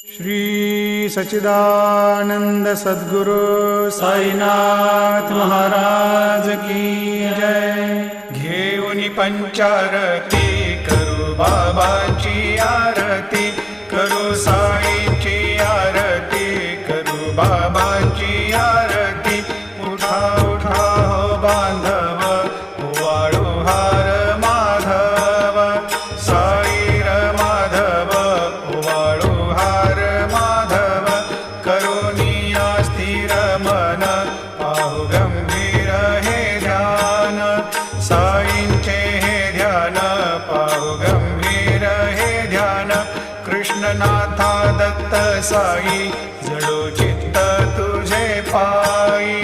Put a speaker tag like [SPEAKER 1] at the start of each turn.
[SPEAKER 1] श्री सच्चिदानंद सद्गुरु साईनाथ महाराज की जय। घेऊन पंचारती करू बाबाची आरती, करू साईंची आरती, करू बाबांची आरती। उठा उठा हो बांधव, वाळू हार माधव, साई र माधव, वाळू हार माधव। करुणिया स्थिर मन, पाहु गंभीर हे ध्यान, साईंचे हे ध्यान, पाहु गंभीर हे ध्यान। कृष्णनाथा दत्त साई, जडो चित्त तुझे पायी,